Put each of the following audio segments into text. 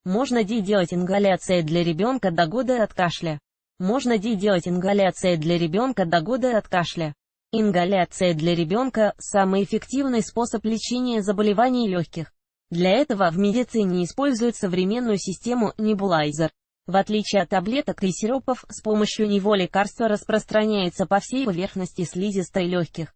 Можно делать ингаляция для ребенка до года от кашля. Можно делать ингаляция для ребенка до года от кашля. Ингаляция для ребенка – самый эффективный способ лечения заболеваний легких. Для этого в медицине используют современную систему небулайзер. В отличие от таблеток и сиропов, с помощью него лекарство распространяется по всей поверхности слизистой легких.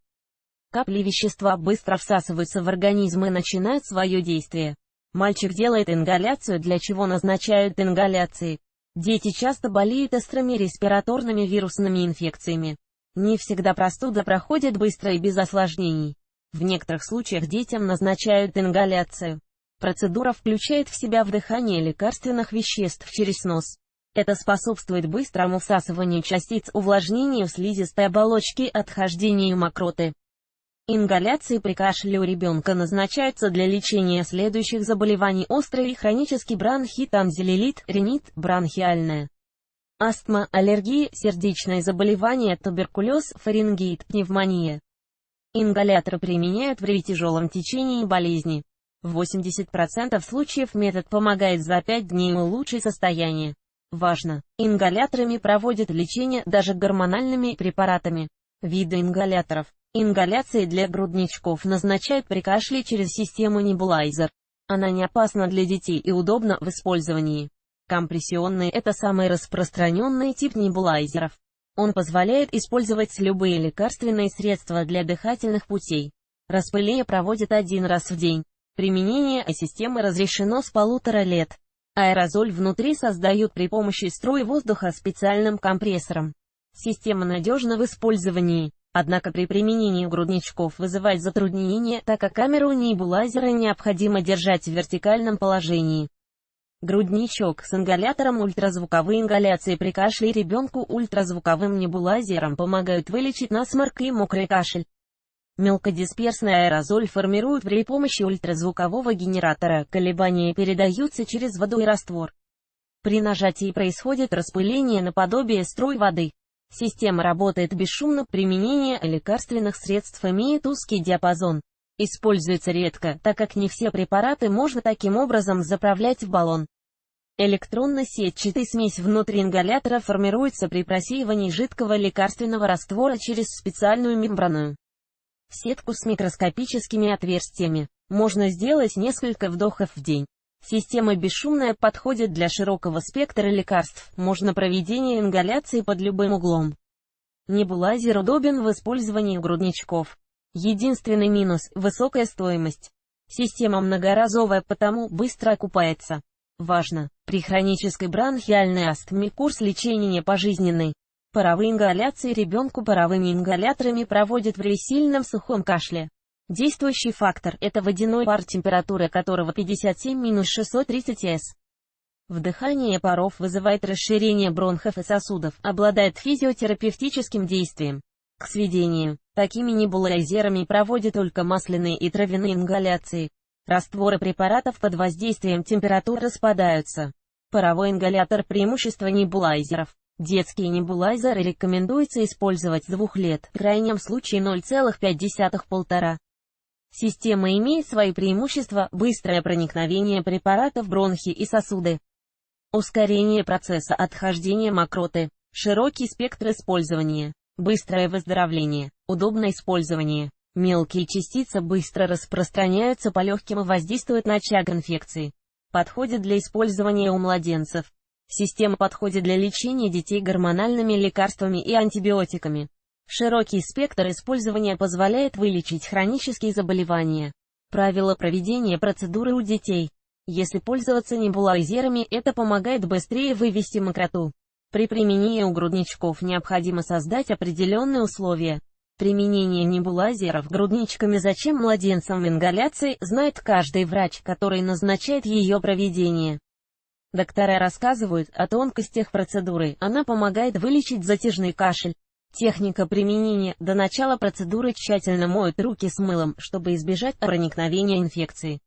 Капли вещества быстро всасываются в организм и начинают свое действие. Мальчик делает ингаляцию, для чего назначают ингаляции. Дети часто болеют острыми респираторными вирусными инфекциями. Не всегда простуда проходит быстро и без осложнений. В некоторых случаях детям назначают ингаляцию. Процедура включает в себя вдыхание лекарственных веществ через нос. Это способствует быстрому всасыванию частиц, увлажнению слизистой оболочки, отхождению мокроты. Ингаляции при кашле у ребенка назначаются для лечения следующих заболеваний: острый и хронический бронхит, танзилит, ринит, бронхиальная астма, аллергии, сердечные заболевания, туберкулез, фарингит, пневмония. Ингаляторы применяют при тяжелом течении болезни. В 80% случаев метод помогает за 5 дней улучшить состояние. Важно! Ингаляторами проводят лечение даже гормональными препаратами. Виды ингаляторов. Ингаляции для грудничков назначают при кашле через систему небулайзер. Она не опасна для детей и удобна в использовании. Компрессионный – это самый распространенный тип небулайзеров. Он позволяет использовать любые лекарственные средства для дыхательных путей. Распыление проводят 1 раз в день. Применение системы разрешено с 1,5 лет. Аэрозоль внутри создают при помощи струй воздуха специальным компрессором. Система надежна в использовании. Однако при применении у грудничков вызывает затруднения, так как камеру небулайзера необходимо держать в вертикальном положении. Грудничок с ингалятором. Ультразвуковые ингаляции при кашле ребенку ультразвуковым небулайзером помогают вылечить насморк и мокрый кашель. Мелкодисперсный аэрозоль формируют при помощи ультразвукового генератора, колебания передаются через воду и раствор. При нажатии происходит распыление наподобие струй воды. Система работает бесшумно, применение лекарственных средств имеет узкий диапазон. Используется редко, так как не все препараты можно таким образом заправлять в баллон. Электронно-сетчатая смесь внутри ингалятора формируется при просеивании жидкого лекарственного раствора через специальную мембрану. Сетку с микроскопическими отверстиями. Можно сделать несколько вдохов в день. Система бесшумная, подходит для широкого спектра лекарств, можно проведение ингаляции под любым углом. Небулайзер удобен в использовании у грудничков. Единственный минус – высокая стоимость. Система многоразовая, потому быстро окупается. Важно! При хронической бронхиальной астме курс лечения пожизненный. Паровые ингаляции ребенку паровыми ингаляторами проводят при сильном сухом кашле. Действующий фактор – это водяной пар, температура которого 57-630 С. Вдыхание паров вызывает расширение бронхов и сосудов, обладает физиотерапевтическим действием. К сведению, такими небулайзерами проводят только масляные и травяные ингаляции. Растворы препаратов под воздействием температур распадаются. Паровой ингалятор – преимущество небулайзеров. Детские небулайзеры рекомендуется использовать с 2 лет, в крайнем случае 0,5–1,5. Система имеет свои преимущества: быстрое проникновение препарата в бронхи и сосуды, ускорение процесса отхождения мокроты, широкий спектр использования, быстрое выздоровление, удобное использование. Мелкие частицы быстро распространяются по легким и воздействуют на очаг инфекции. Подходит для использования у младенцев. Система подходит для лечения детей гормональными лекарствами и антибиотиками. Широкий спектр использования позволяет вылечить хронические заболевания. Правила проведения процедуры у детей. Если пользоваться небулайзерами, это помогает быстрее вывести мокроту. При применении у грудничков необходимо создать определенные условия. Применение небулайзеров грудничками зачем младенцам в ингаляции, знает каждый врач, который назначает ее проведение. Доктора рассказывают о тонкостях процедуры, она помогает вылечить затяжной кашель. Техника применения: до начала процедуры тщательно моют руки с мылом, чтобы избежать проникновения инфекции.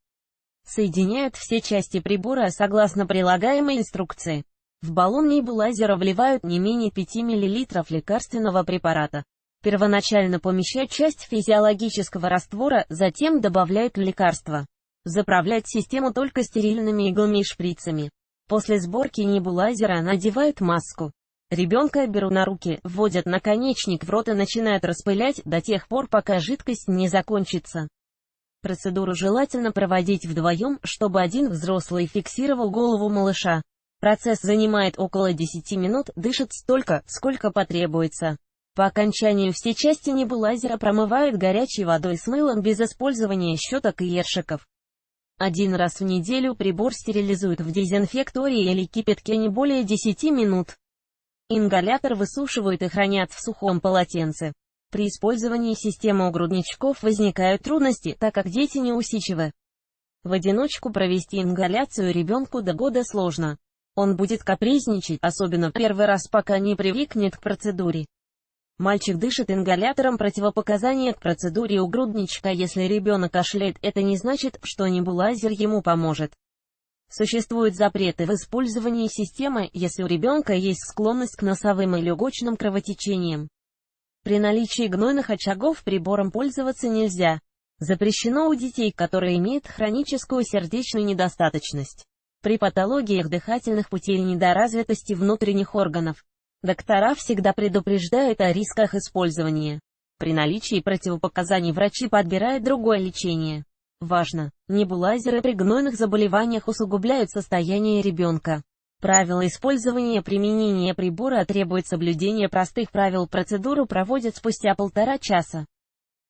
Соединяют все части прибора согласно прилагаемой инструкции. В баллон небулайзера вливают не менее 5 мл лекарственного препарата. Первоначально помещают часть физиологического раствора, затем добавляют лекарство. Заправлять систему только стерильными иглами и шприцами. После сборки небулайзера надевают маску. Ребенка берут на руки, вводят наконечник в рот и начинают распылять до тех пор, пока жидкость не закончится. Процедуру желательно проводить вдвоем, чтобы один взрослый фиксировал голову малыша. Процесс занимает около 10 минут, дышит столько, сколько потребуется. По окончанию все части небулайзера промывают горячей водой с мылом без использования щеток и ершиков. Один раз в неделю прибор стерилизуют в дезинфектории или кипятке не более 10 минут. Ингалятор высушивают и хранят в сухом полотенце. При использовании системы у грудничков возникают трудности, так как дети неусидчивы. В одиночку провести ингаляцию ребенку до года сложно. Он будет капризничать, особенно первый раз, пока не привыкнет к процедуре. Мальчик дышит ингалятором. Противопоказания к процедуре у грудничка. Если ребенок кашляет, это не значит, что небулайзер ему поможет. Существуют запреты в использовании системы, если у ребенка есть склонность к носовым и легочным кровотечениям. При наличии гнойных очагов прибором пользоваться нельзя. Запрещено у детей, которые имеют хроническую сердечную недостаточность. При патологиях дыхательных путей и недоразвитости внутренних органов. Доктора всегда предупреждают о рисках использования. При наличии противопоказаний врачи подбирают другое лечение. Важно! Небулайзеры при гнойных заболеваниях усугубляют состояние ребенка. Правила использования применения прибора требуют соблюдения простых правил. Процедуру проводят спустя 1,5 часа.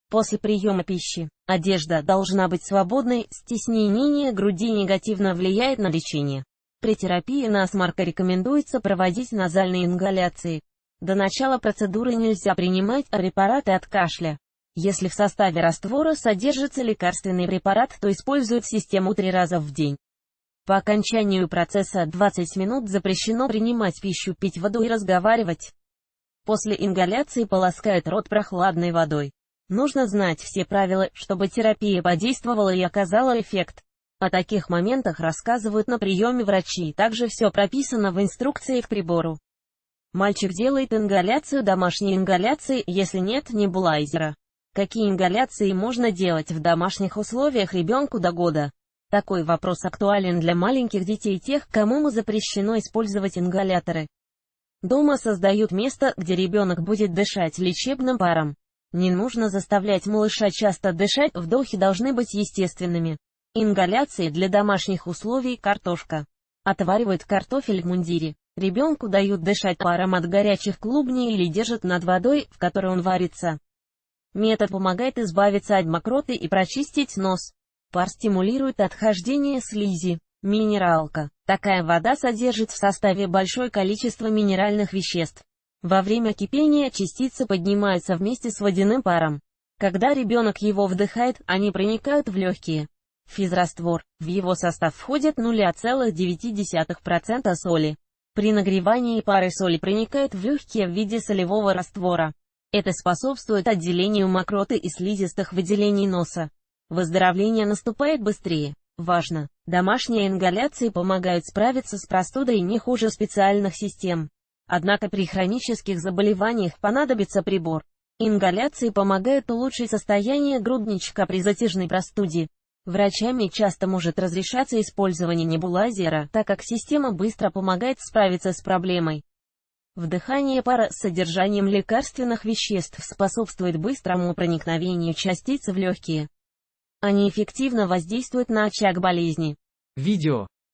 После приема пищи. Одежда должна быть свободной, стеснение груди негативно влияет на лечение. При терапии насморка рекомендуется проводить назальные ингаляции. До начала процедуры нельзя принимать препараты от кашля. Если в составе раствора содержится лекарственный препарат, то используют систему 3 раза в день. По окончанию процесса 20 минут запрещено принимать пищу, пить воду и разговаривать. После ингаляции полоскают рот прохладной водой. Нужно знать все правила, чтобы терапия подействовала и оказала эффект. О таких моментах рассказывают на приеме врачи, также все прописано в инструкции к прибору. Мальчик делает ингаляцию, домашней ингаляции, если нет небулайзера. Какие ингаляции можно делать в домашних условиях ребенку до года? Такой вопрос актуален для маленьких детей, тех, кому запрещено использовать ингаляторы. Дома создают место, где ребенок будет дышать лечебным паром. Не нужно заставлять малыша часто дышать, вдохи должны быть естественными. Ингаляции для домашних условий. Картошка. Отваривают картофель в мундире. Ребенку дают дышать паром от горячих клубней или держат над водой, в которой он варится. Метод помогает избавиться от мокроты и прочистить нос. Пар стимулирует отхождение слизи. Минералка. Такая вода содержит в составе большое количество минеральных веществ. Во время кипения частицы поднимаются вместе с водяным паром. Когда ребенок его вдыхает, они проникают в легкие. Физраствор. В его состав входит 0,9% соли. При нагревании пары соли проникают в легкие в виде солевого раствора. Это способствует отделению мокроты и слизистых выделений носа. Выздоровление наступает быстрее. Важно! Домашние ингаляции помогают справиться с простудой не хуже специальных систем. Однако при хронических заболеваниях понадобится прибор. Ингаляции помогают улучшить состояние грудничка при затяжной простуде. Врачами часто может разрешаться использование небулайзера, так как система быстро помогает справиться с проблемой. Вдыхание пара с содержанием лекарственных веществ способствует быстрому проникновению частиц в легкие. Они эффективно воздействуют на очаг болезни. Видео